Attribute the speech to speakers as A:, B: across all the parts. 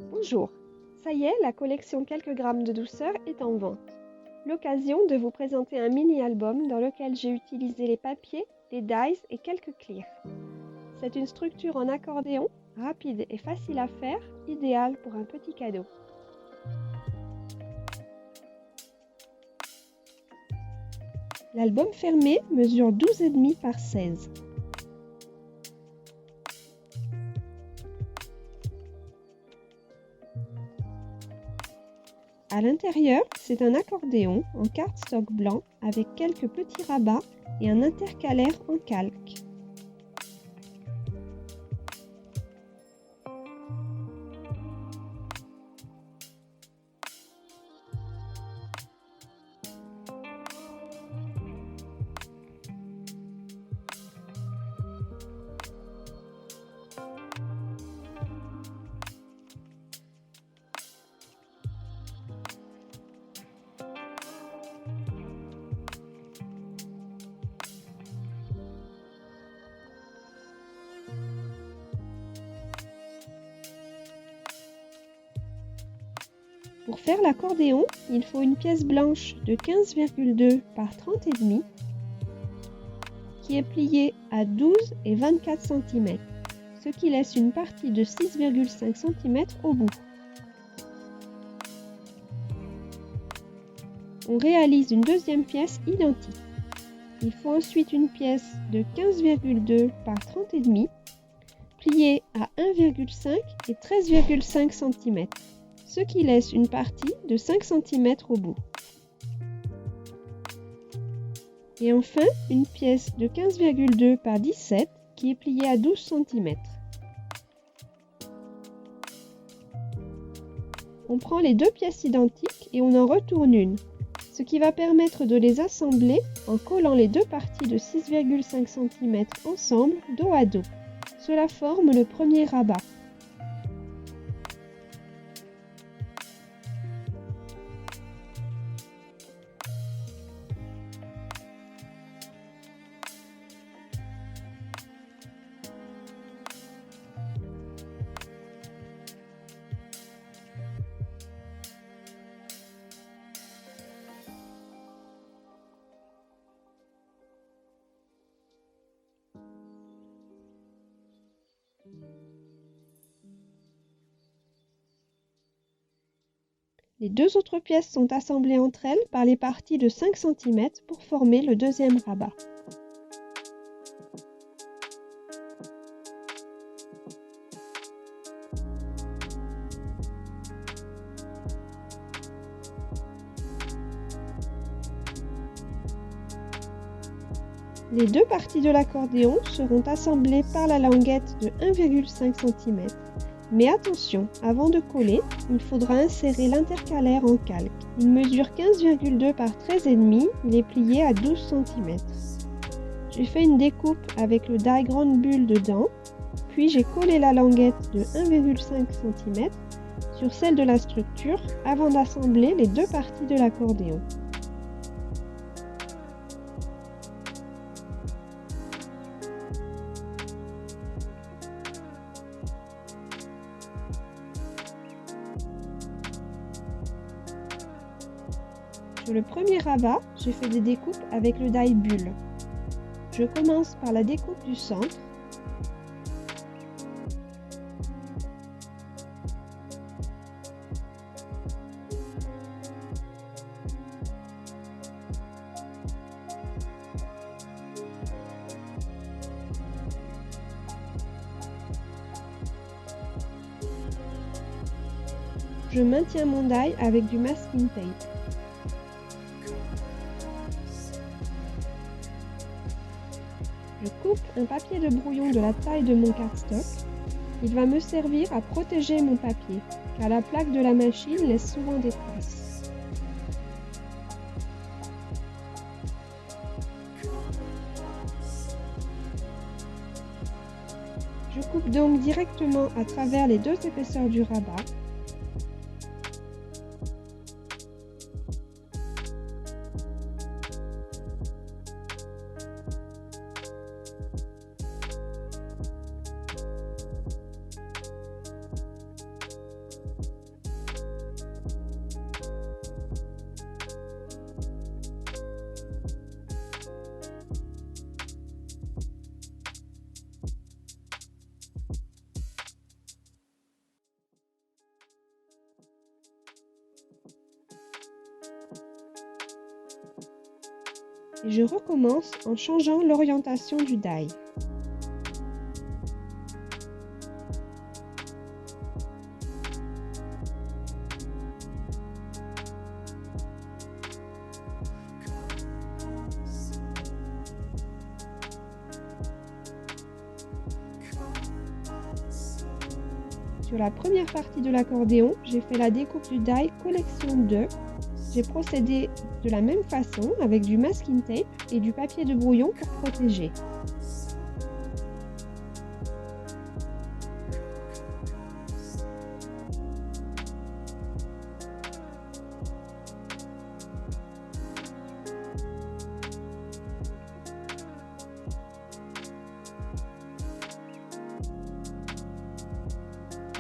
A: Bonjour, ça y est, la collection Quelques grammes de douceur est en vente. L'occasion de vous présenter un mini-album dans lequel j'ai utilisé les papiers, les dies et quelques clears. C'est une structure en accordéon, rapide et facile à faire, idéale pour un petit cadeau. L'album fermé mesure 12,5 par 16. À l'intérieur, c'est un accordéon en cardstock blanc avec quelques petits rabats et un intercalaire en calque. Pour faire l'accordéon, il faut une pièce blanche de 15,2 par 30,5 qui est pliée à 12 et 24 cm, ce qui laisse une partie de 6,5 cm au bout. On réalise une deuxième pièce identique. Il faut ensuite une pièce de 15,2 par 30,5 pliée à 1,5 et 13,5 cm. Ce qui laisse une partie de 5 cm au bout. Et enfin, une pièce de 15,2 par 17 qui est pliée à 12 cm. On prend les deux pièces identiques et on en retourne une, ce qui va permettre de les assembler en collant les deux parties de 6,5 cm ensemble, dos à dos. Cela forme le premier rabat. Les deux autres pièces sont assemblées entre elles par les parties de 5 cm pour former le deuxième rabat. Les deux parties de l'accordéon seront assemblées par la languette de 1,5 cm. Mais attention, avant de coller, il faudra insérer l'intercalaire en calque. Il mesure 15,2 par 13,5, il est plié à 12 cm. J'ai fait une découpe avec le die grande bulle dedans, puis j'ai collé la languette de 1,5 cm sur celle de la structure avant d'assembler les deux parties de l'accordéon. Sur le premier rabat, j'ai fait des découpes avec le die bulle. Je commence par la découpe du centre. Je maintiens mon die avec du masking tape. Je coupe un papier de brouillon de la taille de mon cardstock. Il va me servir à protéger mon papier, car la plaque de la machine laisse souvent des traces. Je coupe donc directement à travers les deux épaisseurs du rabat. et je recommence en changeant l'orientation du die. Sur la première partie de l'accordéon, j'ai fait la découpe du die collection 2. J'ai procédé de la même façon avec du masking tape et du papier de brouillon pour protéger.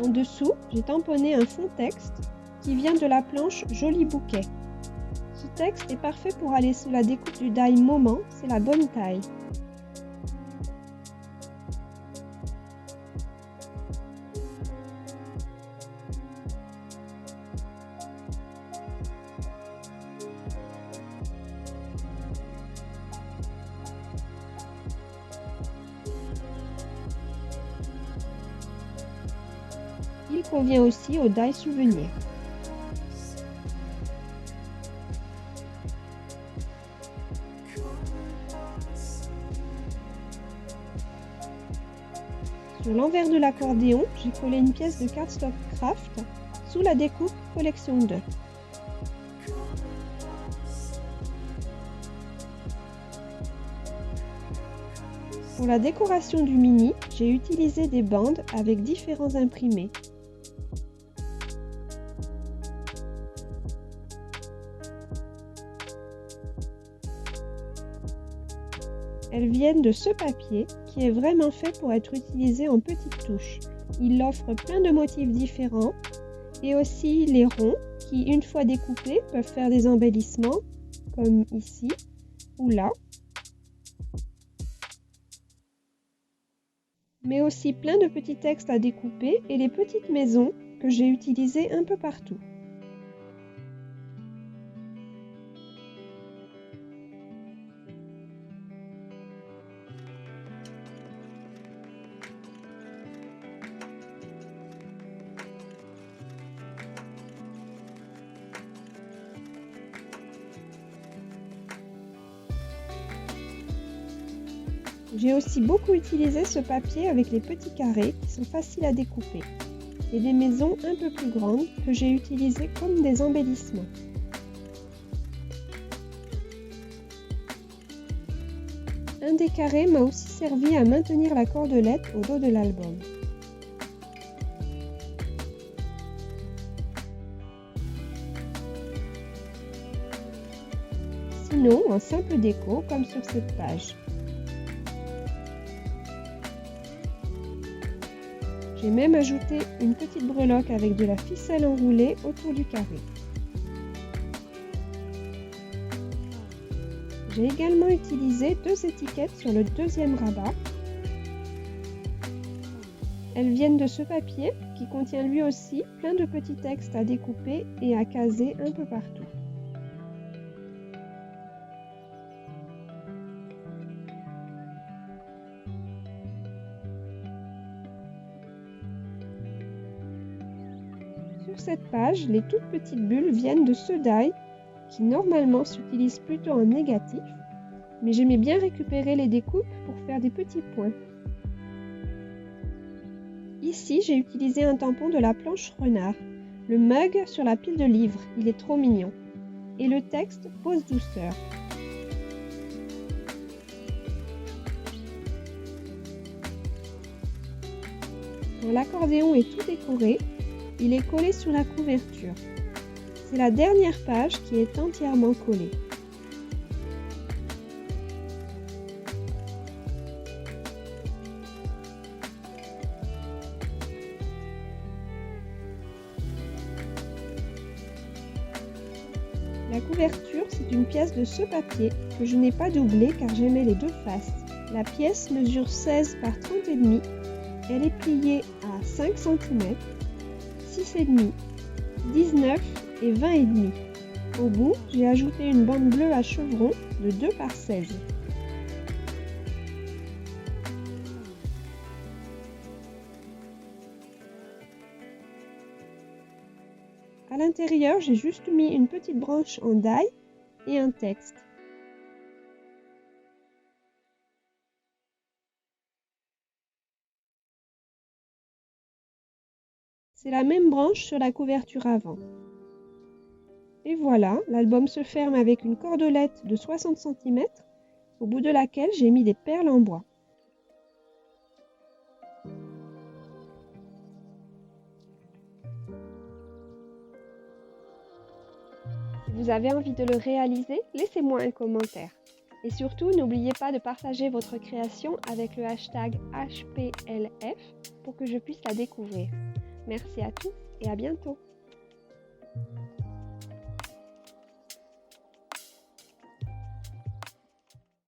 A: En dessous, j'ai tamponné un fond texte qui vient de la planche Joli Bouquet. Ce texte est parfait pour aller sous la découpe du die Moment, c'est la bonne taille. Il convient aussi au die souvenir. Sur l'envers de l'accordéon, j'ai collé une pièce de cardstock craft sous la découpe collection 2. Pour la décoration du mini, j'ai utilisé des bandes avec différents imprimés. Elles viennent de ce papier qui est vraiment fait pour être utilisé en petites touches. Il offre plein de motifs différents et aussi les ronds qui, une fois découpés, peuvent faire des embellissements comme ici ou là. Mais aussi plein de petits textes à découper et les petites maisons que j'ai utilisées un peu partout. J'ai aussi beaucoup utilisé ce papier avec les petits carrés qui sont faciles à découper et des maisons un peu plus grandes que j'ai utilisées comme des embellissements. Un des carrés m'a aussi servi à maintenir la cordelette au dos de l'album. Sinon, en simple déco comme sur cette page. J'ai même ajouté une petite breloque avec de la ficelle enroulée autour du carré. J'ai également utilisé 2 étiquettes sur le deuxième rabat. Elles viennent de ce papier qui contient lui aussi plein de petits textes à découper et à caser un peu partout. Sur cette page, les toutes petites bulles viennent de ce die qui normalement s'utilise plutôt en négatif, mais j'aimais bien récupérer les découpes pour faire des petits points. Ici, j'ai utilisé un tampon de la planche Renard, le mug sur la pile de livres, il est trop mignon, et le texte Pose douceur. Quand l'accordéon est tout décoré, il est collé sur la couverture. C'est la dernière page qui est entièrement collée. La couverture, c'est une pièce de ce papier que je n'ai pas doublé car j'aimais les deux faces. La pièce mesure 16 par 30,5. Elle est pliée à 5 cm, 6,5, 19 et 20,5. Au bout, j'ai ajouté une bande bleue à chevrons de 2 par 16. À l'intérieur, j'ai juste mis une petite branche en die et un texte. C'est la même branche sur la couverture avant. Et voilà, l'album se ferme avec une cordelette de 60 cm, au bout de laquelle j'ai mis des perles en bois. Si vous avez envie de le réaliser, laissez-moi un commentaire. Et surtout, n'oubliez pas de partager votre création avec le hashtag HPLF pour que je puisse la découvrir. Merci à tous et à bientôt.